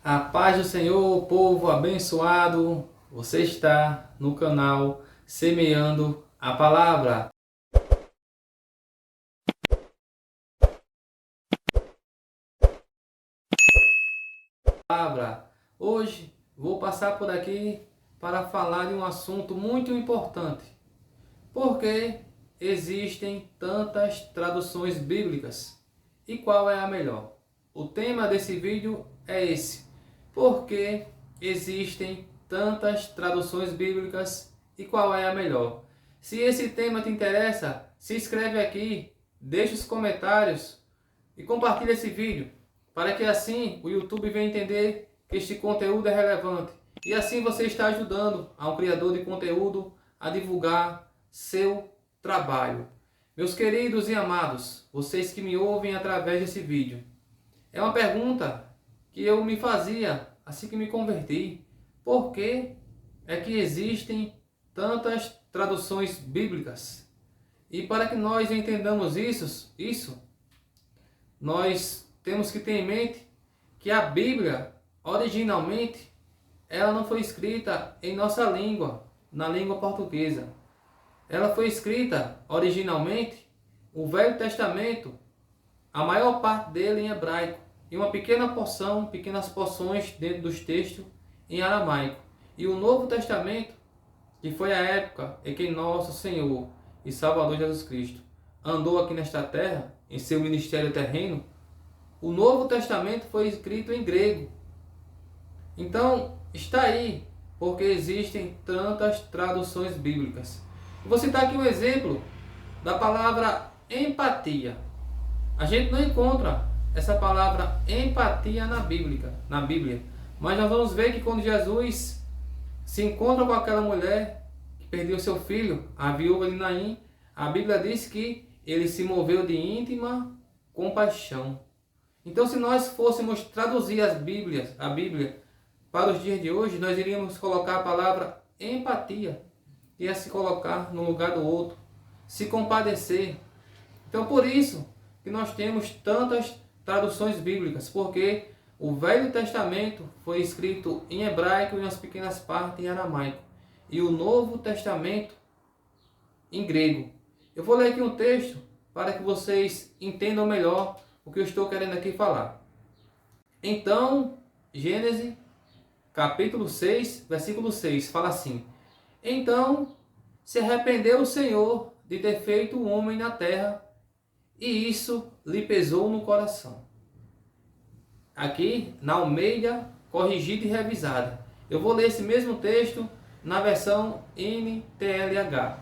A paz do Senhor, povo abençoado. Você está no canal Semeando a Palavra. Hoje vou passar por aqui para falar de um assunto muito importante. Por que existem tantas traduções bíblicas? E qual é a melhor? O tema desse vídeo é esse. Por que existem tantas traduções bíblicas e qual é a melhor? Se esse tema te interessa, se inscreve aqui, deixa os comentários e compartilha esse vídeo, para que assim o YouTube venha entender que este conteúdo é relevante. E assim você está ajudando ao criador de conteúdo a divulgar seu trabalho. Meus queridos e amados, vocês que me ouvem através desse vídeo, é uma pergunta que eu me fazia assim que me converti. Por que é que existem tantas traduções bíblicas? E para que nós entendamos isso, nós temos que ter em mente que a Bíblia, originalmente, ela não foi escrita em nossa língua, na língua portuguesa. Ela foi escrita, originalmente, o Velho Testamento, a maior parte dele em hebraico, e uma pequena porção, pequenas porções dentro dos textos em aramaico. E o Novo Testamento, que foi a época em que nosso Senhor e Salvador Jesus Cristo andou aqui nesta terra, em seu ministério terreno, o Novo Testamento foi escrito em grego. Então, está aí, porque existem tantas traduções bíblicas. Vou citar aqui um exemplo da palavra empatia. A gente não encontra essa palavra empatia na Bíblia. Mas nós vamos ver que quando Jesus se encontra com aquela mulher que perdeu seu filho, a viúva de Naim, a Bíblia diz que ele se moveu de íntima compaixão. Então, se nós fôssemos traduzir a Bíblia para os dias de hoje, nós iríamos colocar a palavra empatia, que é se colocar no lugar do outro, se compadecer. Então, por isso que nós temos tantas traduções bíblicas, porque o Velho Testamento foi escrito em hebraico e umas pequenas partes em aramaico, e o Novo Testamento em grego. Eu vou ler aqui um texto para que vocês entendam melhor o que eu estou querendo aqui falar. Então, Gênesis, capítulo 6, versículo 6, fala assim: Então se arrependeu o Senhor de ter feito o homem na terra, e isso lhe pesou no coração. Aqui, na Almeida, corrigida e revisada. Eu vou ler esse mesmo texto na versão NTLH.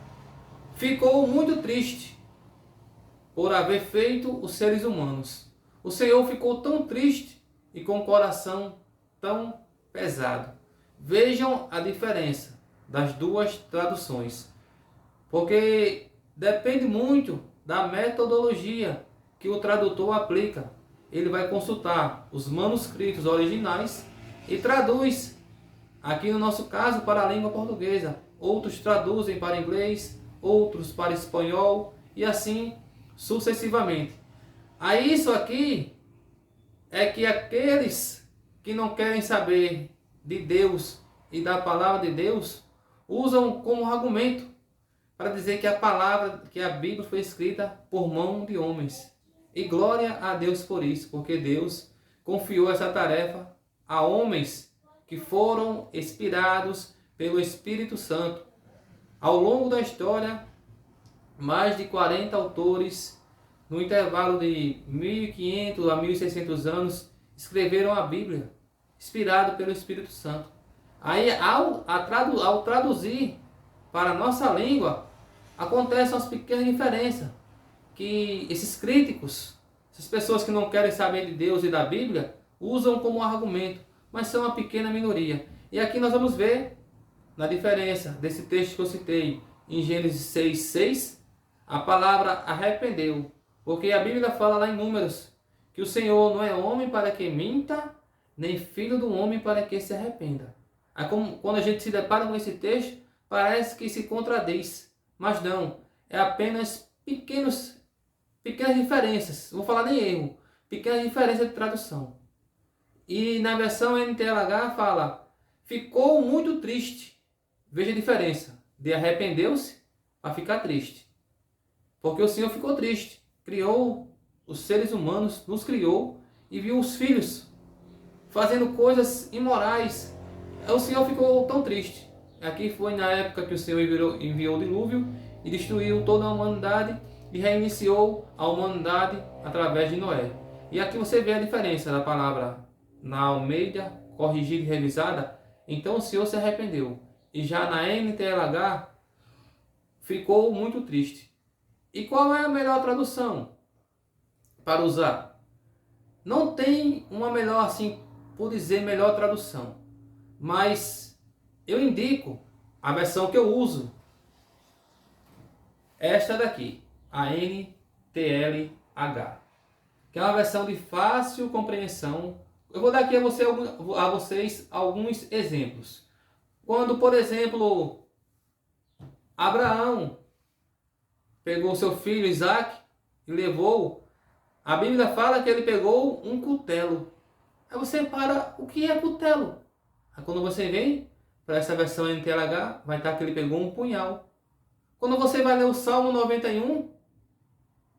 Ficou muito triste por haver feito os seres humanos. O Senhor ficou tão triste e com o coração tão pesado. Vejam a diferença das duas traduções, porque depende muito da metodologia que o tradutor aplica. Ele vai consultar os manuscritos originais e traduz, aqui no nosso caso, para a língua portuguesa. Outros traduzem para inglês, outros para espanhol e assim sucessivamente. Aí isso aqui é que aqueles que não querem saber de Deus e da palavra de Deus usam como argumento para dizer que a Bíblia foi escrita por mão de homens. E glória a Deus por isso, porque Deus confiou essa tarefa a homens que foram inspirados pelo Espírito Santo. Ao longo da história, mais de 40 autores, no intervalo de 1500 a 1600 anos, escreveram a Bíblia, inspirado pelo Espírito Santo. Aí, ao traduzir para a nossa língua, acontecem umas pequenas diferenças, que esses críticos, essas pessoas que não querem saber de Deus e da Bíblia, usam como argumento, mas são uma pequena minoria. E aqui nós vamos ver, na diferença desse texto que eu citei, em Gênesis 6:6, a palavra arrependeu, porque a Bíblia fala lá em Números, que o Senhor não é homem para que minta, nem filho do homem para que se arrependa. Aí, quando a gente se depara com esse texto, parece que se contradiz, mas não, é apenas pequenas diferenças, não vou falar nem erro, pequenas diferenças de tradução. E na versão NTLH fala, ficou muito triste. Veja a diferença, de arrependeu-se a ficar triste. Porque o Senhor ficou triste, criou os seres humanos, nos criou e viu os filhos fazendo coisas imorais. O Senhor ficou tão triste. Aqui foi na época que o Senhor enviou o dilúvio e destruiu toda a humanidade e reiniciou a humanidade através de Noé. E aqui você vê a diferença da palavra na Almeida, corrigida e revisada. Então o Senhor se arrependeu. E já na NTLH ficou muito triste. E qual é a melhor tradução para usar? Não tem uma melhor, assim, por dizer melhor tradução. Mas eu indico a versão que eu uso. Esta daqui, a NTLH, que é uma versão de fácil compreensão. Eu vou dar aqui a vocês alguns exemplos. Quando, por exemplo, Abraão pegou seu filho Isaac e levou, a Bíblia fala que ele pegou um cutelo. Aí você para, o que é cutelo? Aí quando você vem para essa versão NTLH, vai estar que ele pegou um punhal. Quando você vai ler o Salmo 91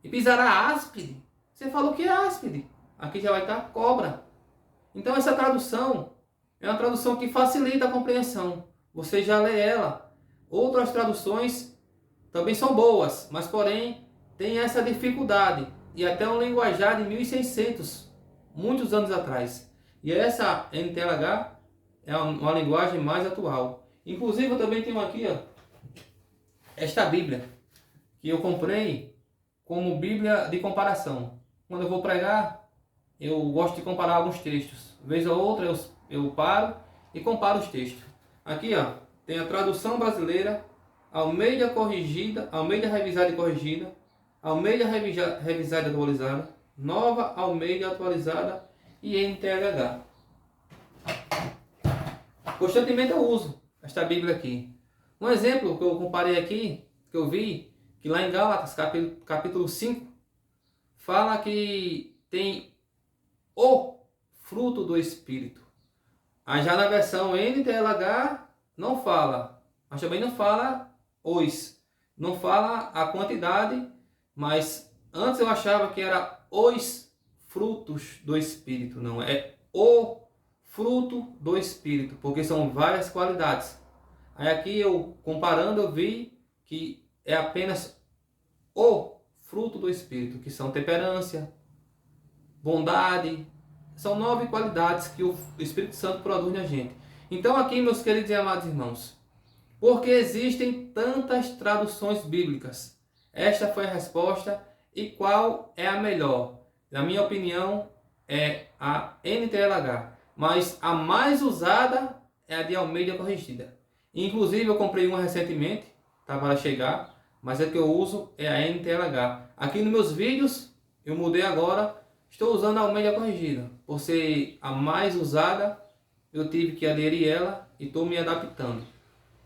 e pisará áspide, você fala o que é áspide? Aqui já vai estar cobra. Então essa tradução é uma tradução que facilita a compreensão. Você já lê ela. Outras traduções também são boas, mas porém tem essa dificuldade. E até um linguajar de 1600, muitos anos atrás. E essa NTLH é uma linguagem mais atual. Inclusive eu também tenho aqui, ó, esta Bíblia, que eu comprei como Bíblia de comparação. Quando eu vou pregar, eu gosto de comparar alguns textos. Vez ou outra eu paro e comparo os textos. Aqui, ó, tem a tradução brasileira, Almeida corrigida, Almeida revisada e corrigida, Almeida revisada e atualizada, Nova Almeida atualizada e NTLH. Constantemente eu uso esta Bíblia aqui. Um exemplo que eu comparei aqui, que eu vi, que lá em Gálatas, capítulo 5, fala que tem o fruto do Espírito. Aí já na versão NTLH não fala, mas também não fala os. Não fala a quantidade, mas antes eu achava que era os frutos do Espírito. Não, é o fruto do Espírito, porque são várias qualidades. Aí aqui eu, comparando, eu vi que é apenas o fruto do Espírito, que são temperância, bondade. São 9 qualidades que o Espírito Santo produz na gente. Então aqui, meus queridos e amados irmãos, porque existem tantas traduções bíblicas? Esta foi a resposta. E qual é a melhor? Na minha opinião, é a NTLH. Mas a mais usada é a de Almeida corrigida. Inclusive eu comprei uma recentemente, tá para chegar, mas a que eu uso é a NTLH. Aqui nos meus vídeos eu mudei agora, estou usando a Almeida corrigida. Por ser a mais usada, eu tive que aderir ela e estou me adaptando.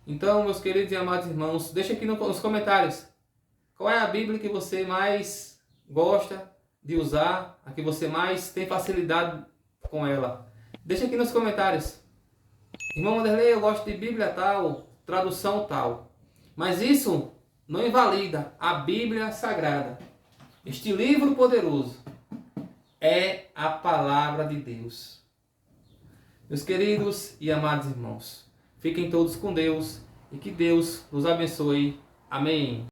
Então, meus queridos e amados irmãos, deixa aqui nos comentários qual é a Bíblia que você mais gosta de usar, a que você mais tem facilidade com ela. Deixa aqui nos comentários. Irmão Wanderley, eu gosto de Bíblia tal, tradução tal. Mas isso não invalida a Bíblia Sagrada. Este livro poderoso é a palavra de Deus. Meus queridos e amados irmãos, fiquem todos com Deus e que Deus nos abençoe. Amém.